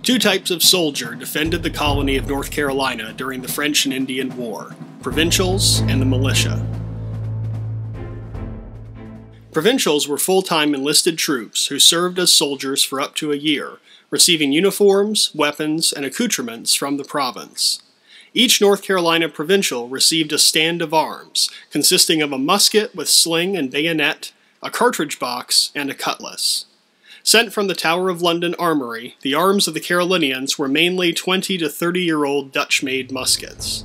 Two types of soldier defended the colony of North Carolina during the French and Indian War: Provincials and the Militia. Provincials were full-time enlisted troops who served as soldiers for up to a year, receiving uniforms, weapons, and accoutrements from the province. Each North Carolina provincial received a stand of arms, consisting of a musket with sling and bayonet, a cartridge box, and a cutlass. Sent from the Tower of London Armory, the arms of the Carolinians were mainly 20 to 30-year-old Dutch-made muskets.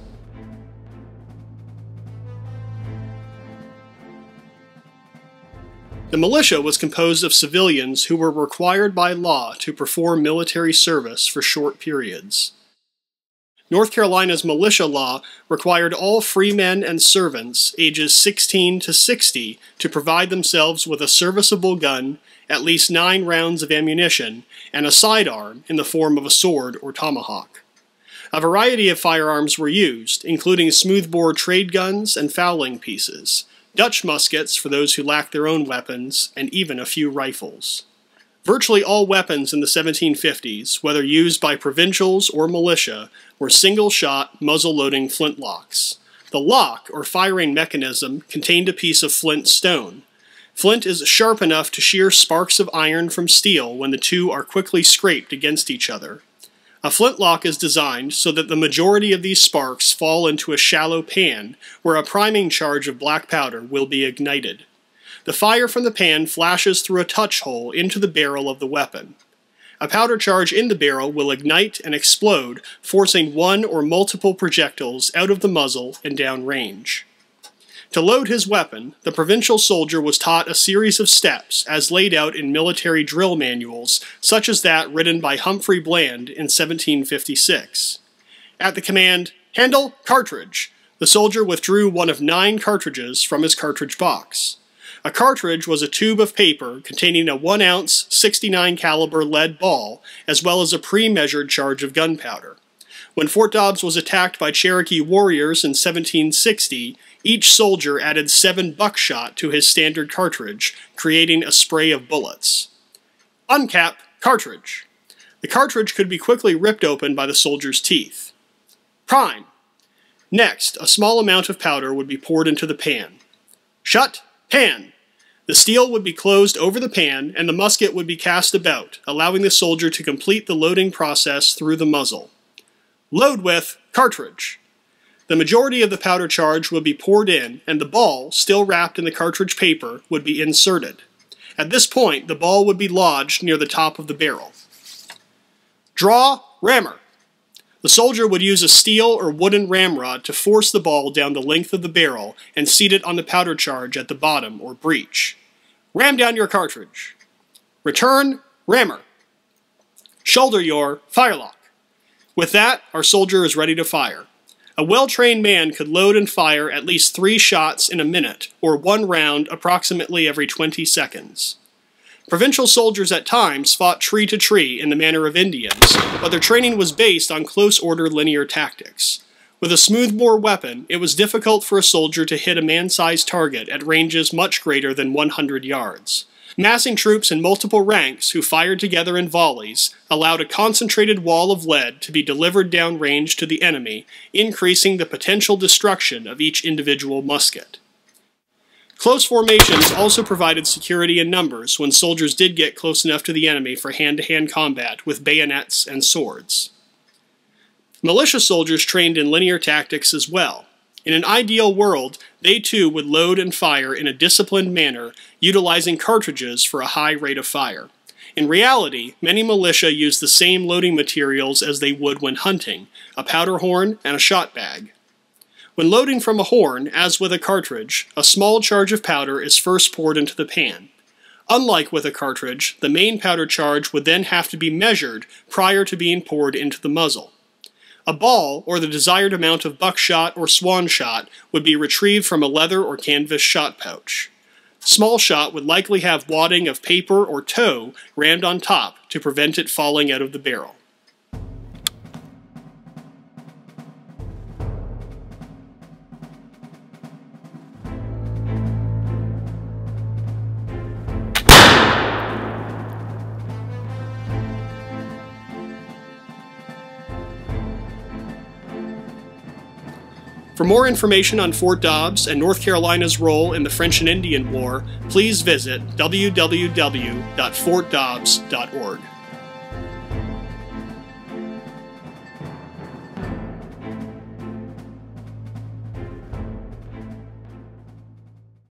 The militia was composed of civilians who were required by law to perform military service for short periods. North Carolina's militia law required all freemen and servants ages 16 to 60 to provide themselves with a serviceable gun, at least 9 rounds of ammunition, and a sidearm in the form of a sword or tomahawk. A variety of firearms were used, including smoothbore trade guns and fowling pieces, Dutch muskets for those who lacked their own weapons, and even a few rifles. Virtually all weapons in the 1750s, whether used by provincials or militia, were single-shot, muzzle-loading flintlocks. The lock, or firing mechanism, contained a piece of flint stone. Flint is sharp enough to shear sparks of iron from steel when the two are quickly scraped against each other. A flintlock is designed so that the majority of these sparks fall into a shallow pan, where a priming charge of black powder will be ignited. The fire from the pan flashes through a touch hole into the barrel of the weapon. A powder charge in the barrel will ignite and explode, forcing one or multiple projectiles out of the muzzle and downrange. To load his weapon, the provincial soldier was taught a series of steps as laid out in military drill manuals, such as that written by Humphrey Bland in 1756. At the command, "Handle, cartridge," the soldier withdrew one of 9 cartridges from his cartridge box. A cartridge was a tube of paper containing a 1-ounce 69 caliber lead ball, as well as a pre-measured charge of gunpowder. When Fort Dobbs was attacked by Cherokee warriors in 1760, each soldier added 7 buckshot to his standard cartridge, creating a spray of bullets. Uncap, cartridge. The cartridge could be quickly ripped open by the soldier's teeth. Prime. Next, a small amount of powder would be poured into the pan. Shut, pan. The steel would be closed over the pan, and the musket would be cast about, allowing the soldier to complete the loading process through the muzzle. Load with cartridge. The majority of the powder charge would be poured in, and the ball, still wrapped in the cartridge paper, would be inserted. At this point, the ball would be lodged near the top of the barrel. Draw, rammer. The soldier would use a steel or wooden ramrod to force the ball down the length of the barrel and seat it on the powder charge at the bottom or breech. Ram down your cartridge. Return, rammer. Shoulder your firelock. With that, our soldier is ready to fire. A well-trained man could load and fire at least 3 shots in a minute, or 1 round approximately every 20 seconds. Provincial soldiers at times fought tree to tree in the manner of Indians, but their training was based on close-order linear tactics. With a smoothbore weapon, it was difficult for a soldier to hit a man-sized target at ranges much greater than 100 yards. Massing troops in multiple ranks who fired together in volleys allowed a concentrated wall of lead to be delivered downrange to the enemy, increasing the potential destruction of each individual musket. Close formations also provided security in numbers when soldiers did get close enough to the enemy for hand-to-hand combat with bayonets and swords. Militia soldiers trained in linear tactics as well. In an ideal world, they too would load and fire in a disciplined manner, utilizing cartridges for a high rate of fire. In reality, many militia use the same loading materials as they would when hunting: a powder horn and a shot bag. When loading from a horn, as with a cartridge, a small charge of powder is first poured into the pan. Unlike with a cartridge, the main powder charge would then have to be measured prior to being poured into the muzzle. A ball, or the desired amount of buckshot or swan shot, would be retrieved from a leather or canvas shot pouch. Small shot would likely have wadding of paper or tow rammed on top to prevent it falling out of the barrel. For more information on Fort Dobbs and North Carolina's role in the French and Indian War, please visit www.fortdobbs.org.